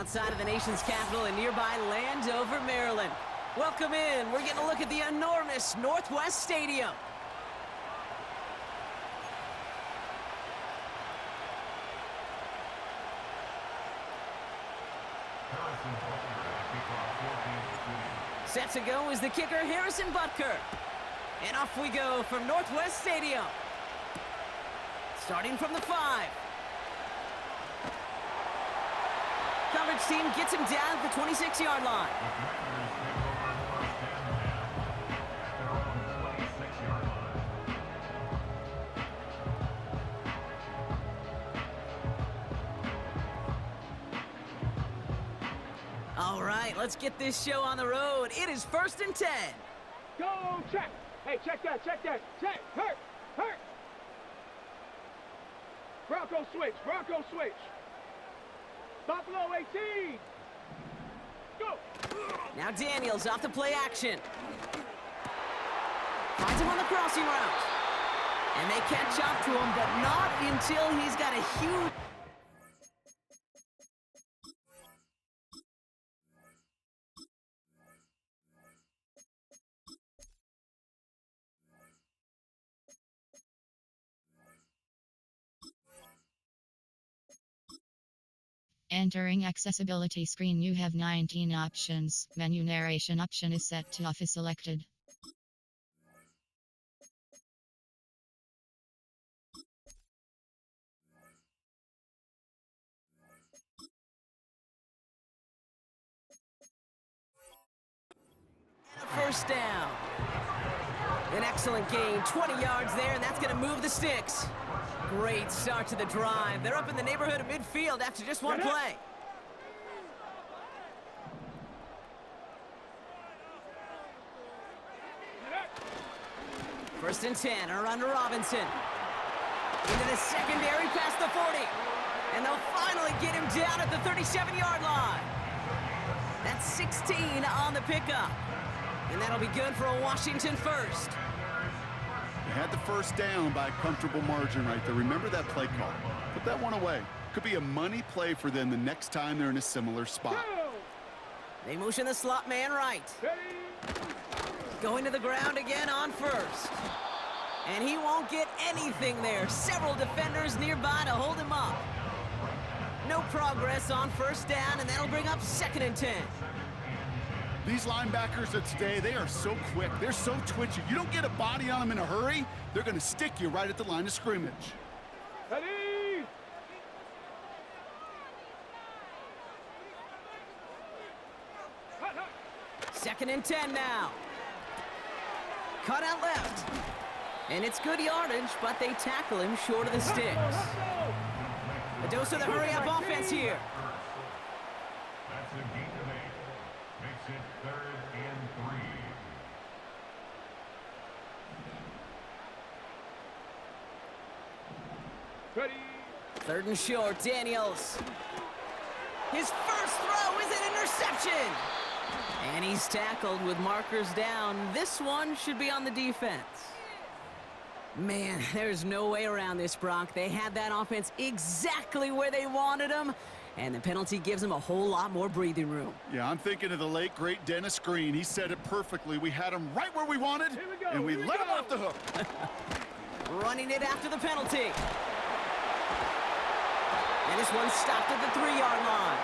Outside of the nation's capital in nearby Landover, Maryland. Welcome in. We're getting a look at the enormous Northwest Stadium. Set to go is the kicker, Harrison Butker. And off we go from Northwest Stadium. Starting from the 5. Coverage team gets him down at the 26-yard line. All right, let's get this show on the road. It is 1st and 10. Go, check. Hey, check that. Check. Hurt. Bronco switch. Buffalo 18. Go. Now Daniels off the play action. Finds him on the crossing route. And they catch up to him, but not until he's got a huge... Entering accessibility screen, you have 19 options. Menu narration option is set to off is selected. First down. An excellent gain, 20 yards there, and that's going to move the sticks. Great start to the drive. They're up in the neighborhood of midfield after just one play. First and 10, a run to Robinson. Into the secondary past the 40. And they'll finally get him down at the 37-yard line. That's 16 on the pickup. And that'll be good for a Washington first. They had the first down by a comfortable margin right there. Remember that play call. Put that one away. Could be a money play for them the next time they're in a similar spot. They motion the slot man right. Going to the ground again on first. And he won't get anything there. Several defenders nearby to hold him up. No progress on first down, and that'll bring up 2nd and 10. These linebackers of today, they are so quick. They're so twitchy. You don't get a body on them in a hurry, they're going to stick you right at the line of scrimmage. Ready? Second and 10 now. Cut out left. And it's good yardage, but they tackle him short of the sticks. A dose of the hurry-up offense here. That's a gain of 8. Makes it 3rd and 3. Ready? 3rd and short, Daniels. His first throw is an interception. And he's tackled with markers down. This one should be on the defense. Man, there's no way around this, Brock. They had that offense exactly where they wanted them, and the penalty gives them a whole lot more breathing room. Yeah, I'm thinking of the late, great Dennis Green. He said it perfectly. We had him right where we wanted, and we let him off the hook. Running it after the penalty. And this one stopped at the 3-yard line.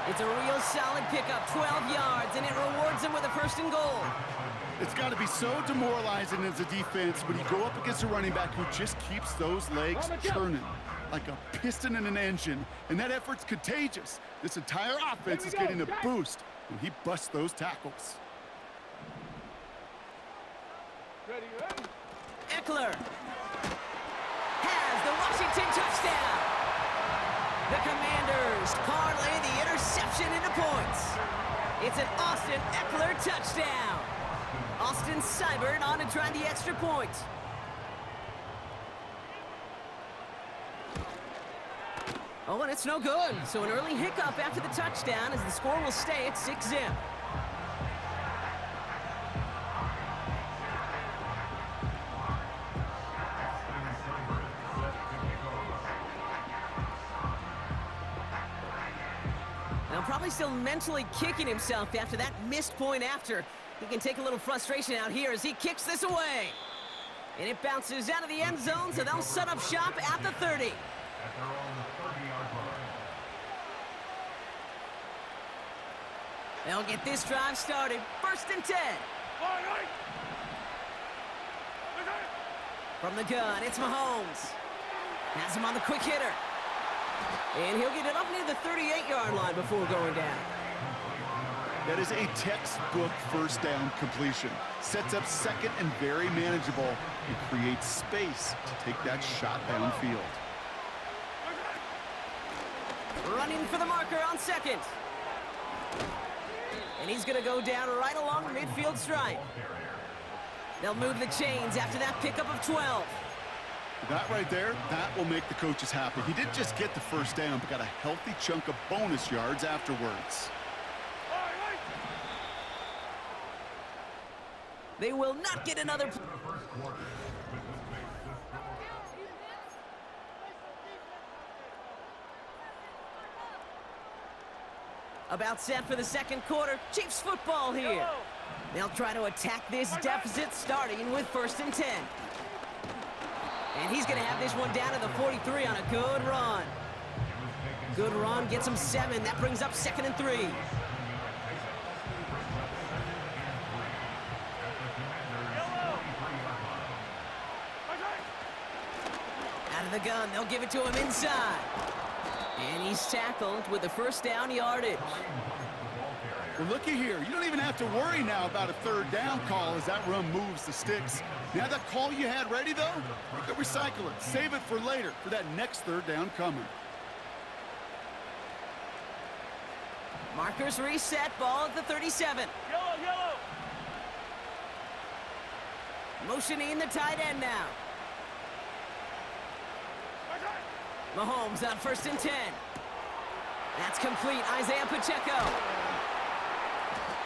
It's a real solid pickup, 12 yards, and it rewards them with a 1st and goal. It's got to be so demoralizing as a defense when you go up against a running back who just keeps those legs churning like a piston in an engine, and that effort's contagious. This entire offense is getting a boost when he busts those tackles. Ready? Eckler has the Washington touchdown. The Commanders parlay the interception into points. It's an Austin Eckler touchdown. Austin Seibert on to try the extra point. Oh, and it's no good. So an early hiccup after the touchdown as the score will stay at 6-0. Now probably still mentally kicking himself after that missed point after. He can take a little frustration out here as he kicks this away. And it bounces out of the end zone, so they'll set up shop at the 30. At their own 30-yard line. They'll get this drive started. 1st and 10. From the gun, it's Mahomes. Has him on the quick hitter. And he'll get it up near the 38-yard line before going down. That is a textbook first down completion. Sets up second and very manageable and creates space to take that shot downfield. Running for the marker on 2nd. And he's going to go down right along the midfield stripe. They'll move the chains after that pickup of 12. That right there, that will make the coaches happy. He didn't just get the first down, but got a healthy chunk of bonus yards afterwards. They will not get another. About set for the 2nd quarter. Chiefs football here. They'll try to attack this deficit starting with 1st and 10. And he's going to have this one down to the 43 on a good run. Good run, gets him 7. That brings up 2nd and 3. Out of the gun, they'll give it to him inside. And he's tackled with the 1st down yardage. Well, looky here. You don't even have to worry now about a 3rd down call as that run moves the sticks. Now that call you had ready, though, you could recycle it. Save it for later, for that next 3rd down coming. Markers reset, ball at the 37. Yellow. Motioning the tight end now. Mahomes on 1st and 10. That's complete, Isaiah Pacheco.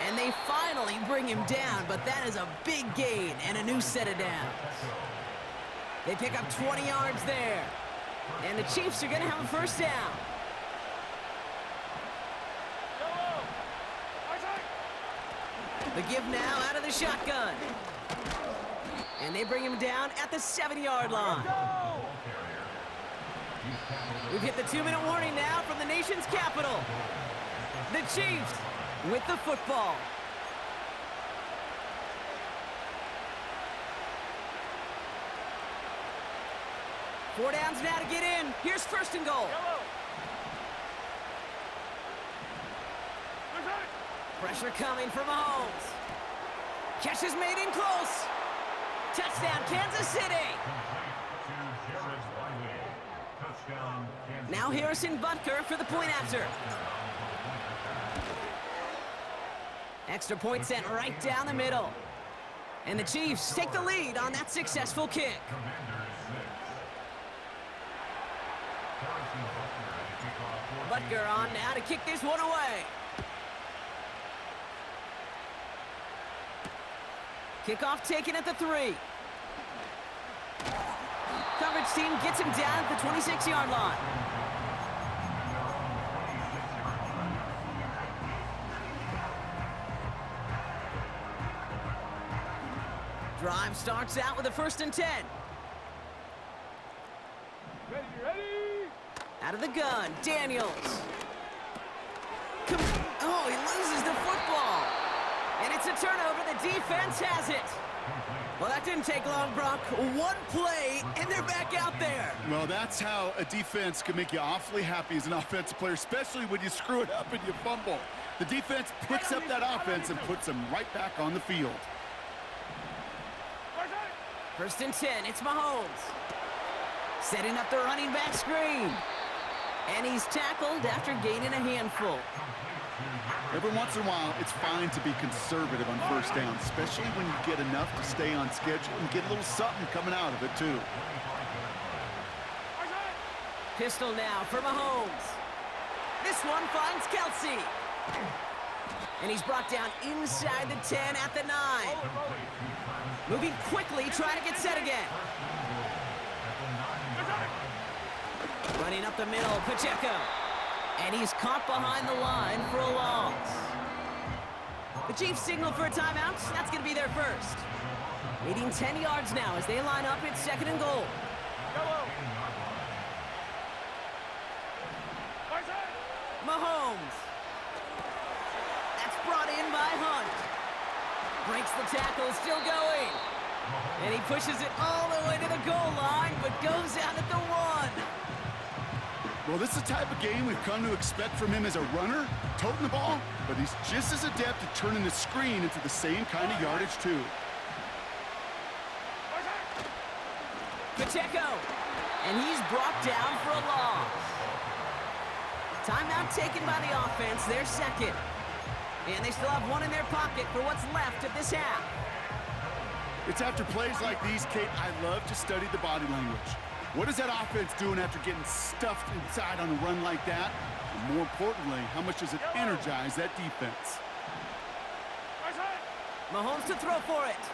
And they finally bring him down, but that is a big gain and a new set of downs. They pick up 20 yards there. And the Chiefs are going to have a 1st down. The give now out of the shotgun. And they bring him down at the 7-yard line. We've hit the 2-minute warning now from the nation's capital. The Chiefs with the football. Four downs now to get in. Here's 1st and goal. Pressure coming from Mahomes. Catch is made in close. Touchdown, Kansas City. Now Harrison Butker for the point after. Extra point sent right down the middle. And the Chiefs take the lead on that successful kick. Butker on now to kick this one away. Kickoff taken at the 3. Coverage team gets him down at the 26-yard line. Drive starts out with a 1st and 10. Ready. Out of the gun, Daniels. Oh, he loses the football. And it's a turnover. The defense has it. Well, that didn't take long, Brock. One play, and they're back out there. Well, that's how a defense can make you awfully happy as an offensive player, especially when you screw it up and you fumble. The defense picks up that offense and puts them right back on the field. 1st and 10, it's Mahomes. Setting up the running back screen. And he's tackled after gaining a handful. Every once in a while, it's fine to be conservative on 1st down, especially when you get enough to stay on schedule and get a little something coming out of it, too. Pistol now for Mahomes. This one finds Kelsey. And he's brought down inside the 10 at the 9. Moving quickly, trying to get set again. Running up the middle, Pacheco. And he's caught behind the line Chiefs signal for a timeout. That's going to be their first. Leading 10 yards now as they line up at 2nd and goal. Mahomes. That's brought in by Hunt. Breaks the tackle, still going. And he pushes it all the way to the goal line, but goes out at the 1. Well, this is the type of game we've come to expect from him as a runner, toting the ball, but he's just as adept at turning the screen into the same kind of yardage, too. Pacheco. And he's brought down for a loss. Timeout taken by the offense, their second. And they still have one in their pocket for what's left of this half. It's after plays like these, Kate, I love to study the body language. What is that offense doing after getting stuffed inside on a run like that? And more importantly, how much does it energize that defense? Mahomes to throw for it.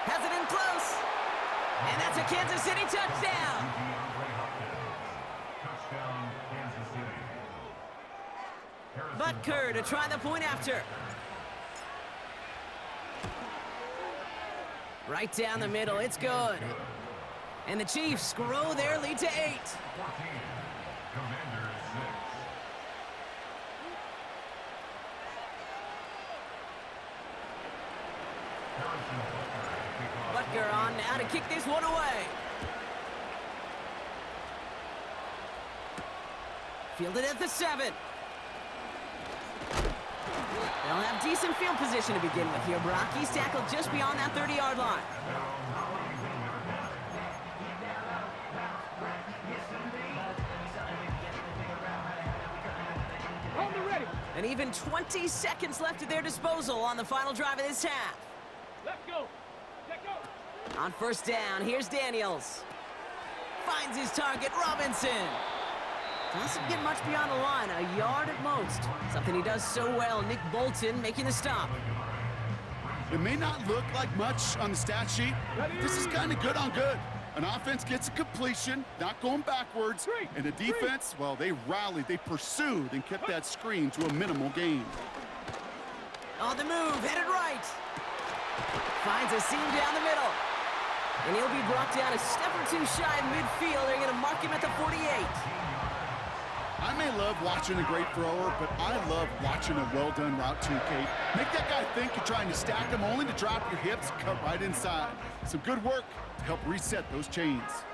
Has it in close. And that's a Kansas City touchdown. Touchdown, Kansas City. Butker to try the point after. Right down the middle, it's good. And the Chiefs grow their lead to 8. 14, Commanders 6. Butker on now to kick this one away. Fielded at the 7. They'll have decent field position to begin with here, Brock. He's tackled just beyond that 30-yard line. And even 20 seconds left at their disposal on the final drive of this half. Let's go. Let's go. On 1st down, here's Daniels. Finds his target, Robinson. Doesn't get much beyond the line, a yard at most. Something he does so well, Nick Bolton making the stop. It may not look like much on the stat sheet. This is kind of good on good. An offense gets a completion, not going backwards, and the defense, well, they rallied, they pursued, and kept that screen to a minimal gain. On the move, headed right. Finds a seam down the middle. And he'll be brought down a step or two shy of midfield. They're going to mark him at the 48. I may love watching a great thrower, but I love watching a well-done route too, Kate. Make that guy think you're trying to stack him only to drop your hips and cut right inside. Some good work to help reset those chains.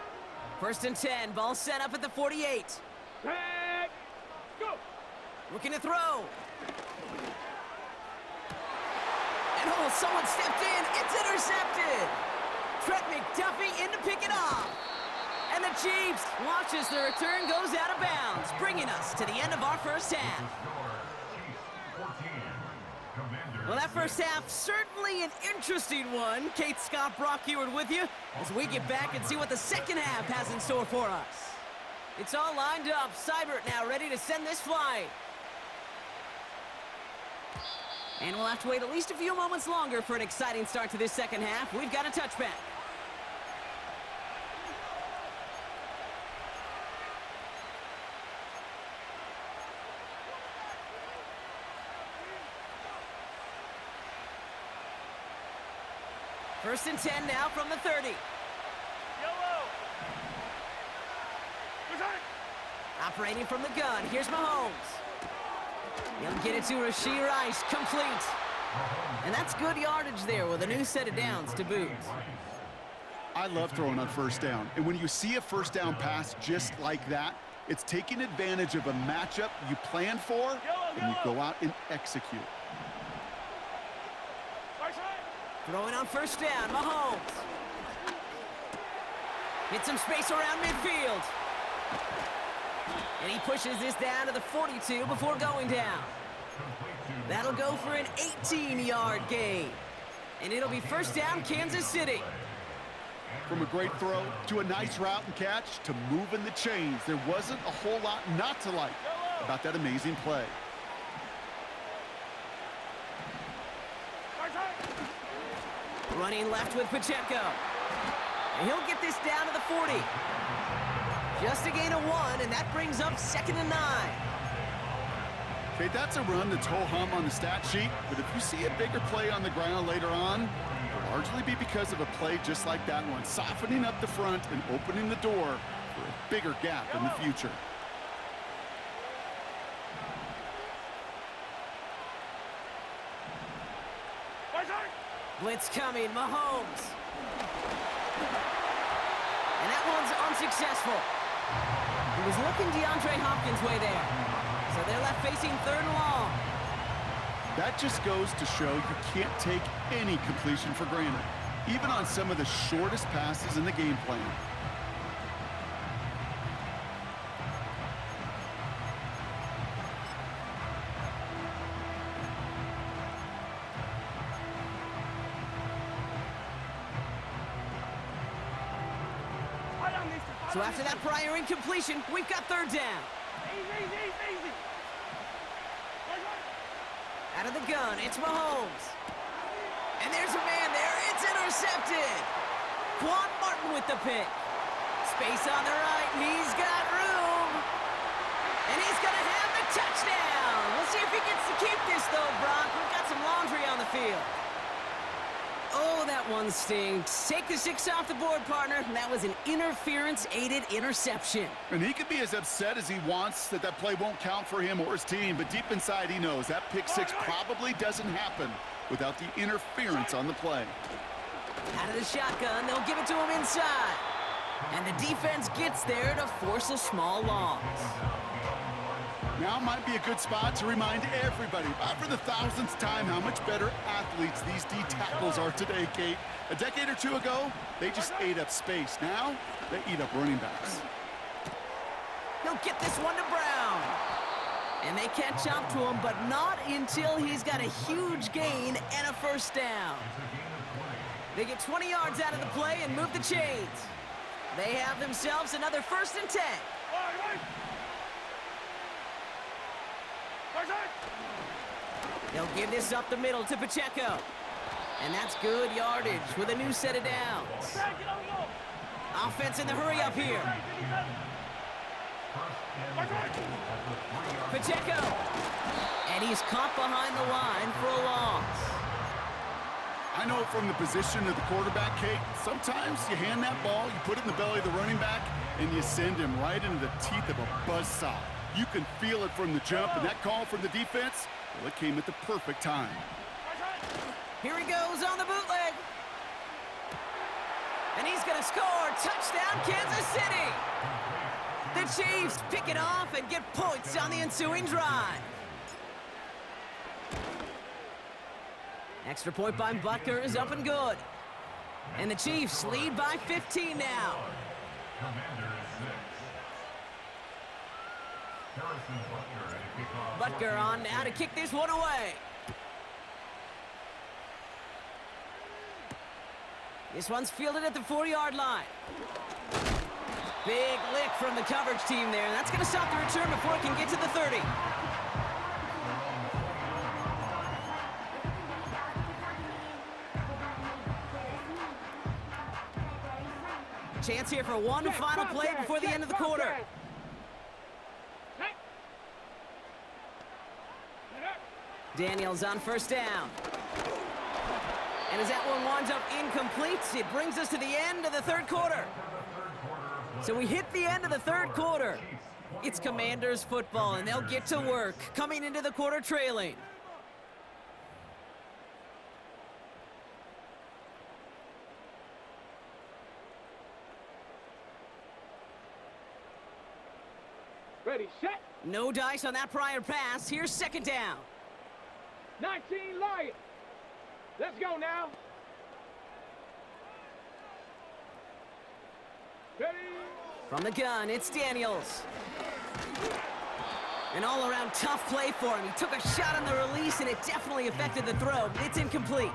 1st and 10, ball set up at the 48. Tag. Go. Looking to throw. And oh, someone stepped in. It's intercepted. Trent McDuffie in to pick it off. And the Chiefs watch as the return goes out of bounds, bringing us to the end of our first half. Well, that first half, certainly an interesting one. Kate, Scott, Brock Eward with you as we get back and see what the second half has in store for us. It's all lined up. Seibert now ready to send this flying. And we'll have to wait at least a few moments longer for an exciting start to this second half. We've got a touchback. First and 10 now from the 30. Yellow. Operating from the gun, here's Mahomes. He'll get it to Rashee Rice, complete. And that's good yardage there with a new set of downs to boot. I love throwing on 1st down. And when you see a 1st down pass just like that, it's taking advantage of a matchup you plan for, and you go out and execute. Throwing on 1st down, Mahomes. Hit some space around midfield. And he pushes this down to the 42 before going down. That'll go for an 18-yard gain. And it'll be 1st down, Kansas City. From a great throw to a nice route and catch to moving the chains, there wasn't a whole lot not to like about that amazing play. Running left with Pacheco. And he'll get this down to the 40. Just a gain of 1, and that brings up 2nd and 9. Okay, that's a run that's ho-hum on the stat sheet, but if you see a bigger play on the ground later on, it'll largely be because of a play just like that one, softening up the front and opening the door for a bigger gap in the future. Blitz coming, Mahomes. And that one's unsuccessful. He was looking DeAndre Hopkins' way there. So they're left facing 3rd and long. That just goes to show you can't take any completion for granted, even on some of the shortest passes in the game plan. So after that prior incompletion, we've got 3rd down. Easy. Out of the gun, it's Mahomes. And there's a man there. It's intercepted. Quan Martin with the pick. Space on the right, and he's got room. And he's going to have the touchdown. We'll see if he gets to keep this, though, Brock. We've got some laundry on the field. Oh, that one stinks. Take the 6 off the board, partner. That was an interference-aided interception. And he could be as upset as he wants that that play won't count for him or his team, but deep inside he knows that pick 6 probably doesn't happen without the interference on the play. Out of the shotgun, they'll give it to him inside. And the defense gets there to force a small loss. Now might be a good spot to remind everybody, for the 1000th time, how much better athletes these D tackles are today, Kate. A decade or 2 ago, they just ate up space. Now, they eat up running backs. He'll get this one to Brown. And they catch up to him, but not until he's got a huge gain and a 1st down. They get 20 yards out of the play and move the chains. They have themselves another 1st and 10. They'll give this up the middle to Pacheco. And that's good yardage with a new set of downs. Offense in the hurry up here. Pacheco. And he's caught behind the line for a loss. I know from the position of the quarterback, Kate, sometimes you hand that ball, you put it in the belly of the running back, and you send him right into the teeth of a buzzsaw. You can feel it from the jump, and that call from the defense, well, it came at the perfect time. Here he goes on the bootleg. And he's going to score. Touchdown, Kansas City. The Chiefs pick it off and get points on the ensuing drive. Extra point by Butker is up and good. And the Chiefs lead by 15 now. Butker on now to kick this one away. This one's fielded at the 4-yard line. Big lick from the coverage team there. That's going to stop the return before it can get to the 30. Chance here for one final play before the end of the quarter. Daniels on 1st down. And as that one winds up incomplete, it brings us to the end of the 3rd quarter. So we hit the end of the 3rd quarter. It's Commanders football, and they'll get to work, coming into the quarter trailing. Ready, set. No dice on that prior pass. Here's 2nd down. 19 Lions. Let's go now. Ready. From the gun, it's Daniels. An all-around tough play for him. He took a shot on the release, and it definitely affected the throw. It's incomplete.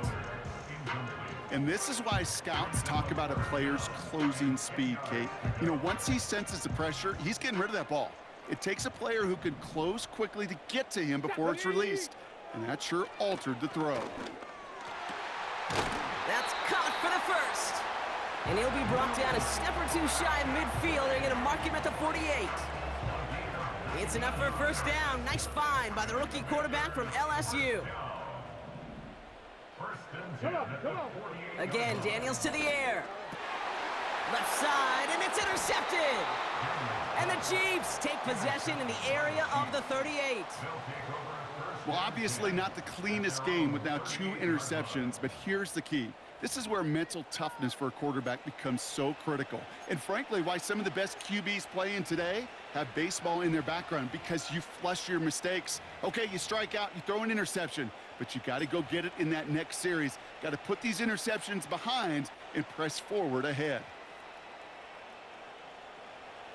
And this is why scouts talk about a player's closing speed, Kate. You know, once he senses the pressure, he's getting rid of that ball. It takes a player who can close quickly to get to him before it's released. And that sure altered the throw. That's caught for the 1st. And he'll be brought down a step or 2 shy of midfield. They're going to mark him at the 48. It's enough for a first down. Nice find by the rookie quarterback from LSU. First and 10 Come on, at the come on. 48. Again, Daniels to the air. Left side, and it's intercepted. And the Chiefs take possession in the area of the 38. They'll take over at first. Well, obviously not the cleanest game with now 2 interceptions, but here's the key. This is where mental toughness for a quarterback becomes so critical. And frankly, why some of the best QBs playing today have baseball in their background, because you flush your mistakes. Okay, you strike out, you throw an interception, but you got to go get it in that next series. Got to put these interceptions behind and press forward ahead.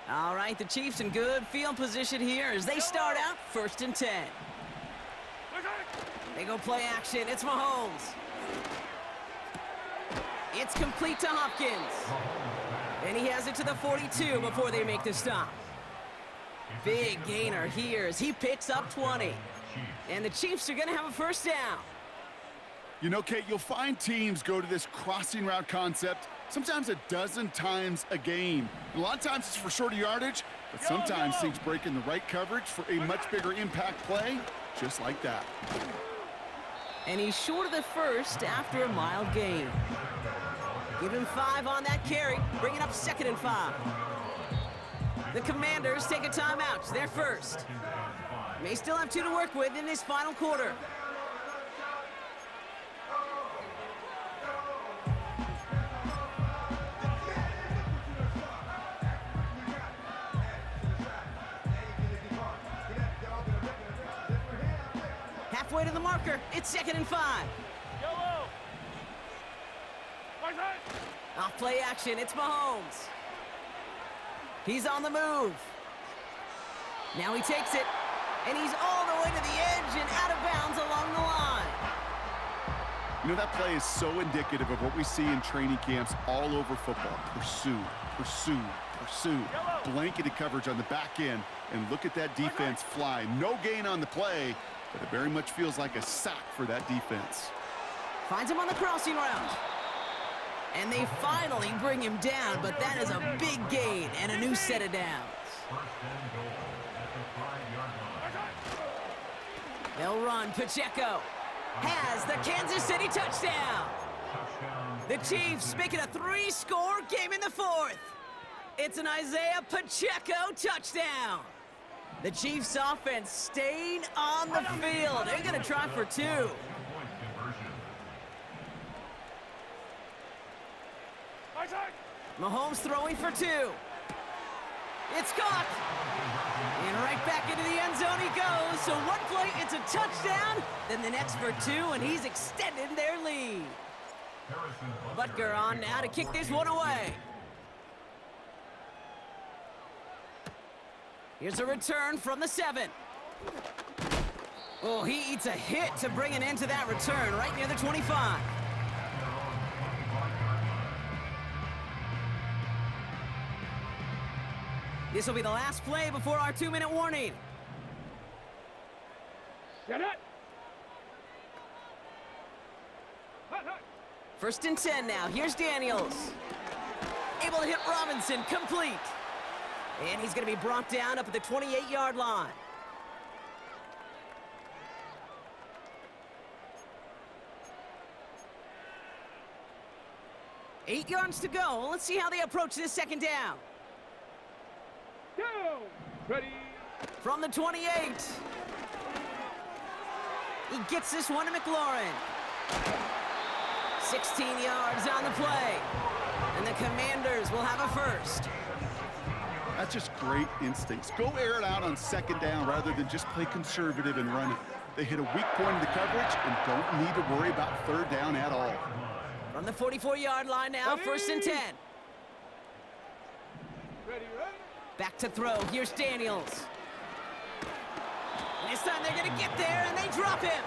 All right, the Chiefs in good field position here as they start out 1st and 10. They go play action. It's Mahomes. It's complete to Hopkins. And he has it to the 42 before they make the stop. Big gainer here as he picks up 20. And the Chiefs are going to have a first down. You know, Kate, you'll find teams go to this crossing route concept sometimes a dozen times a game. A lot of times it's for shorter yardage, but sometimes things break in the right coverage for a much bigger impact play, just like that. And he's short of the first after a mild gain. Give him 5 on that carry, bring it up 2nd and 5. The Commanders take a timeout. They're first. May still have 2 to work with in this final quarter. Halfway to the marker. It's 2nd and 5. Off play action. It's Mahomes. He's on the move. Now he takes it, and he's all the way to the edge and out of bounds along the line. You know, that play is so indicative of what we see in training camps all over football. Pursue, pursue, pursue. Blanketed coverage on the back end, and look at that defense fly. No gain on the play, but it very much feels like a sack for that defense. Finds him on the crossing route. And they finally bring him down, but that is a big gain and a new set of downs. First and goal at the 5-yard line. They'll run. Pacheco has the Kansas City touchdown. Touchdown. The Chiefs make it a 3-score game in the 4th. It's an Isaiah Pacheco touchdown. The Chiefs offense staying on the field. They're going to try for 2. Point conversion. Mahomes throwing for 2. It's caught. And right back into the end zone he goes. So one play, it's a touchdown. Then the next for 2, and he's extended their lead. Harrison Butker on now to kick this one away. Here's a return from the 7. Oh, he eats a hit to bring an end to that return right near the 25. This will be the last play before our 2-minute warning. Set it. 1st and 10 now. Here's Daniels. Able to hit Robinson, complete. And he's going to be brought down up at the 28-yard line. Eight yards to go. Let's see how they approach this 2nd down. Go. Ready. From the 28. He gets this one to McLaurin. 16 yards on the play. And the Commanders will have a first. That's just great instincts. Go air it out on 2nd down rather than just play conservative and run it. They hit a weak point in the coverage and don't need to worry about 3rd down at all. From the 44-yard line now, 1st and 10. Ready. Back to throw. Here's Daniels. And this time they're going to get there, and they drop him.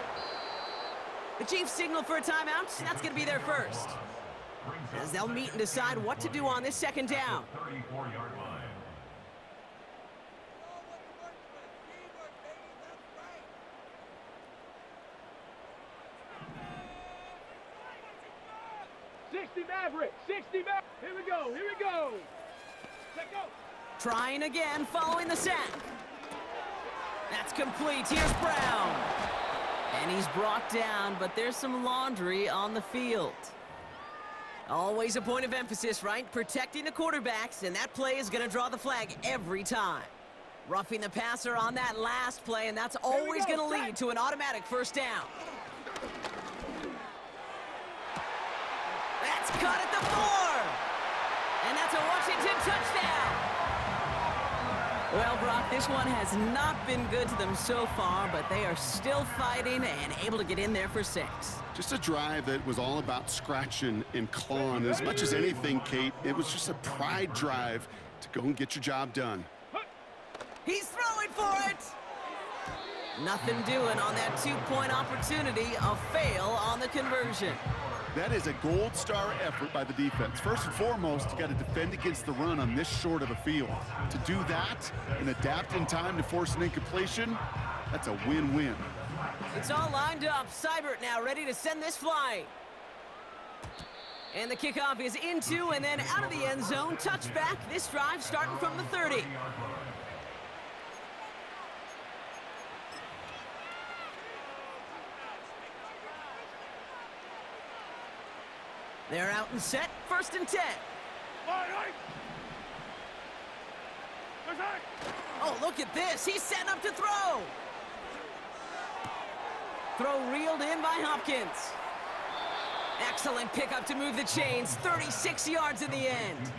The Chiefs signal for a timeout. That's going to be their first. As they'll meet and decide what to do on this 2nd down. 34-yard line. Maverick. 60 Maverick. Here we go. Let go. Trying again following the sack. That's complete. Here's Brown. And he's brought down, but there's some laundry on the field. Always a point of emphasis, right? Protecting the quarterbacks, and that play is going to draw the flag every time. Roughing the passer on that last play, and that's always going to lead to an automatic first down. That's cut at the 4. And that's a Washington touchdown. Well, Brock, this one has not been good to them so far, but they are still fighting and able to get in there for 6. Just a drive that was all about scratching and clawing. As much as anything, Kate, it was just a pride drive to go and get your job done. He's throwing for it! Nothing doing on that 2-point opportunity. A fail on the conversion. That is a gold star effort by the defense. First and foremost, you got to defend against the run on this short of a field. To do that and adapt in time to force an incompletion, that's a win-win. It's all lined up. Seibert now ready to send this flying. And the kickoff is into and then out of the end zone. Touchback. This drive starting from the 30. They're out and set. First and 10. Oh, look at this. He's setting up to throw. Throw reeled in by Hopkins. Excellent pickup to move the chains. 36 yards in the end.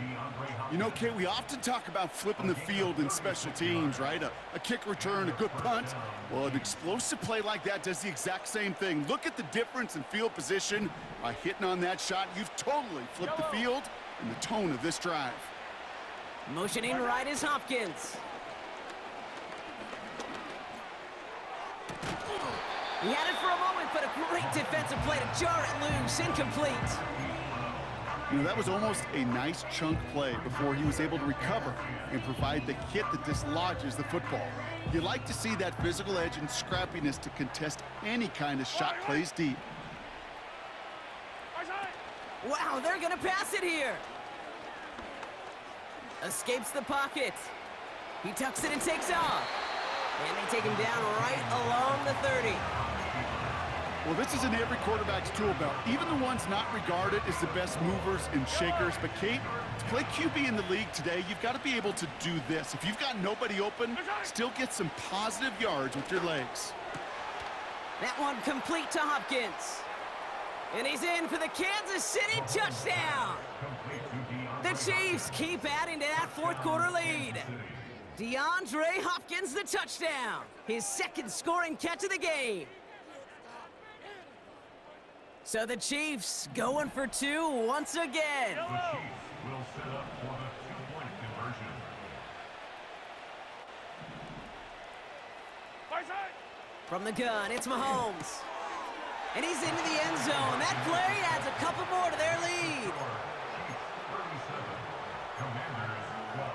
You know, Kate, we often talk about flipping the field in special teams, right? A kick return, a good punt. Well, an explosive play like that does the exact same thing. Look at the difference in field position. By hitting on that shot, you've totally flipped the field and the tone of this drive. Motioning right is Hopkins. He had it for a moment, but a great defensive play to jar it loose. Incomplete. You know, that was almost a nice chunk play before he was able to recover and provide the hit that dislodges the football. You like to see that physical edge and scrappiness to contest any kind of shot plays deep. Wow, they're going to pass it here. Escapes the pocket. He tucks it and takes off. And they take him down right along the 30. Well, this is in every quarterback's tool belt, even the ones not regarded as the best movers and shakers. But, Kate, to play QB in the league today, you've got to be able to do this. If you've got nobody open, still get some positive yards with your legs. That one complete to Hopkins. And he's in for the Kansas City touchdown. The Chiefs keep adding to that fourth quarter lead. DeAndre Hopkins, the touchdown. His second scoring catch of the game. So the Chiefs going for 2 once again. The Chiefs will set up for the 2-point conversion. From the gun, it's Mahomes. And he's into the end zone. That play adds a couple more to their lead. 37. Commanders 12.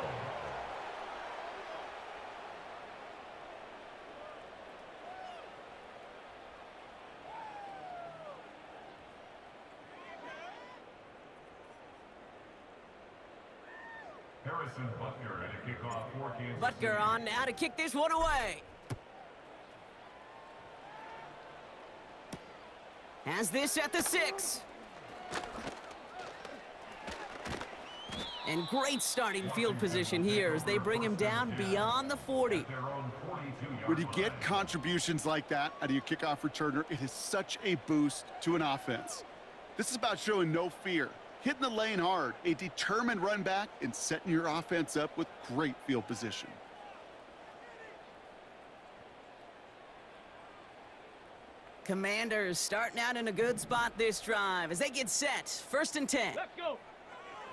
Harrison Butker at a kickoff for Kansas City. Butker on now to kick this one away. Has this at the 6. And great starting field position here as they bring him down beyond the 40. Their own 42-yard When you get contributions like that out of your kickoff returner, it is such a boost to an offense. This is about showing no fear, hitting the lane hard, a determined run back, and setting your offense up with great field position. Commanders starting out in a good spot this drive as they get set. First and 10. Let's go.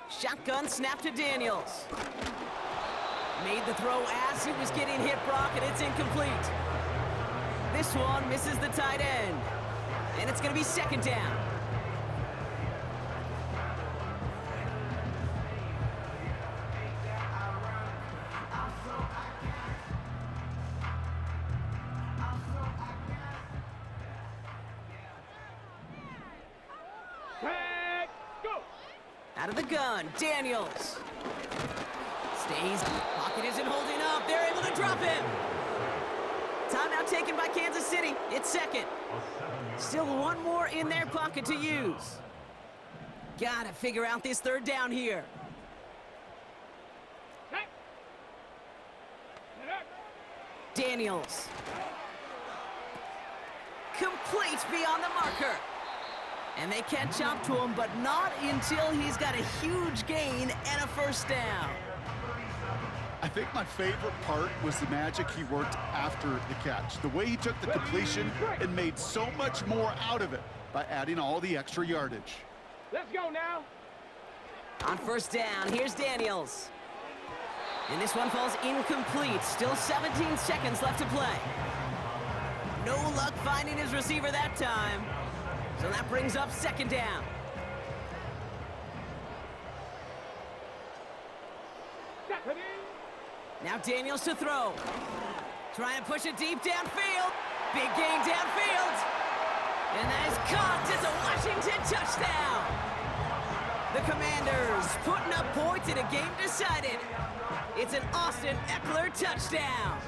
Shotgun snap to Daniels. Made the throw as he was getting hit, Brock, and it's incomplete. This one misses the tight end. And it's going to be second down. Tag, go. Out of the gun, Daniels. Stays. Pocket isn't holding up. They're able to drop him. Timeout taken by Kansas City. It's second. Still one more in their pocket to use. Gotta figure out this third down here. Daniels. Complete beyond the marker. And they catch up to him, but not until he's got a huge gain and a first down. I think my favorite part was the magic he worked after the catch. The way he took the completion and made so much more out of it by adding all the extra yardage. Let's go now. On first down, here's Daniels. And this one falls incomplete. Still 17 seconds left to play. No luck finding his receiver that time. So that brings up second down. Now Daniels to throw. Trying to push it deep downfield. Big gain downfield. And that is caught. It's a Washington touchdown. The Commanders putting up points in a game decided. It's an Austin Eckler touchdown.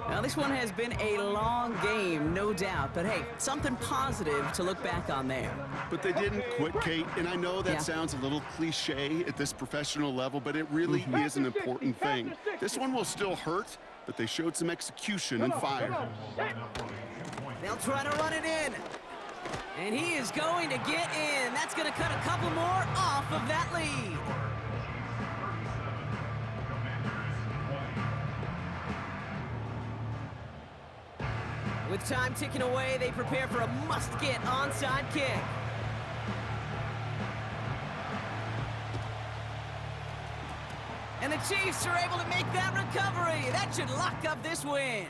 Now, this one has been a long game, no doubt. But, hey, something positive to look back on there. But they didn't quit, Kate. And I know that sounds a little cliche at this professional level, but it really is an important thing. This one will still hurt, but they showed some execution and fire. They'll try to run it in. And he is going to get in. That's going to cut a couple more off of that lead. With time ticking away, they prepare for a must-get onside kick. And the Chiefs are able to make that recovery. That should lock up this win.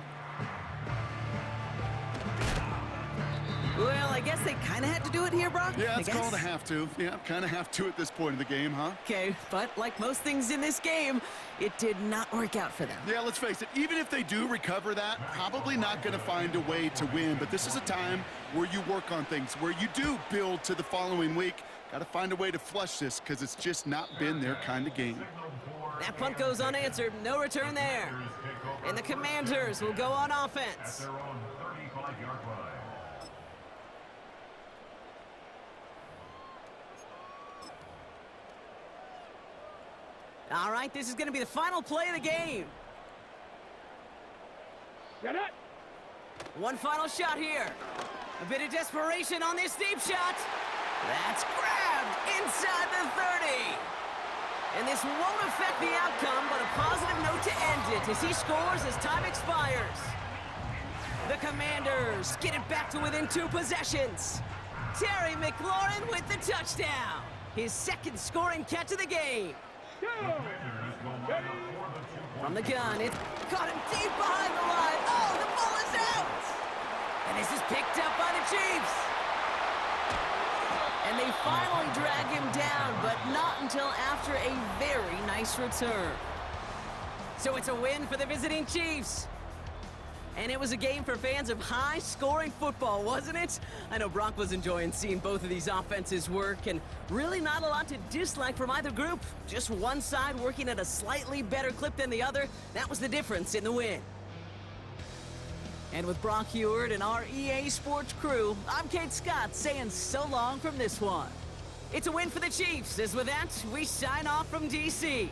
Well, I guess they kind of had to do it here, Brock. Yeah, it's called a have to. Yeah, kind of have to at this point in the game, huh? Okay, but like most things in this game, it did not work out for them. Yeah, let's face it, even if they do recover that, probably not going to find a way to win. But this is a time where you work on things, where you do build to the following week. Got to find a way to flush this because it's just not been their kind of game. That punt goes unanswered. No return there. And the Commanders will go on offense. All right, this is going to be the final play of the game. Get it. One final shot here. A bit of desperation on this deep shot. That's grabbed inside the 30. And this won't affect the outcome, but a positive note to end it as he scores as time expires. The Commanders get it back to within 2 possessions. Terry McLaurin with the touchdown. His second scoring catch of the game. From the gun, it's caught him deep behind the line. Oh, the ball is out! And this is picked up by the Chiefs. And they finally drag him down, but not until after a very nice return. So it's a win for the visiting Chiefs. And it was a game for fans of high-scoring football, wasn't it? I know Brock was enjoying seeing both of these offenses work, and really not a lot to dislike from either group. Just one side working at a slightly better clip than the other. That was the difference in the win. And with Brock Heward and our EA Sports crew, I'm Kate Scott saying so long from this one. It's a win for the Chiefs, as with that, we sign off from D.C.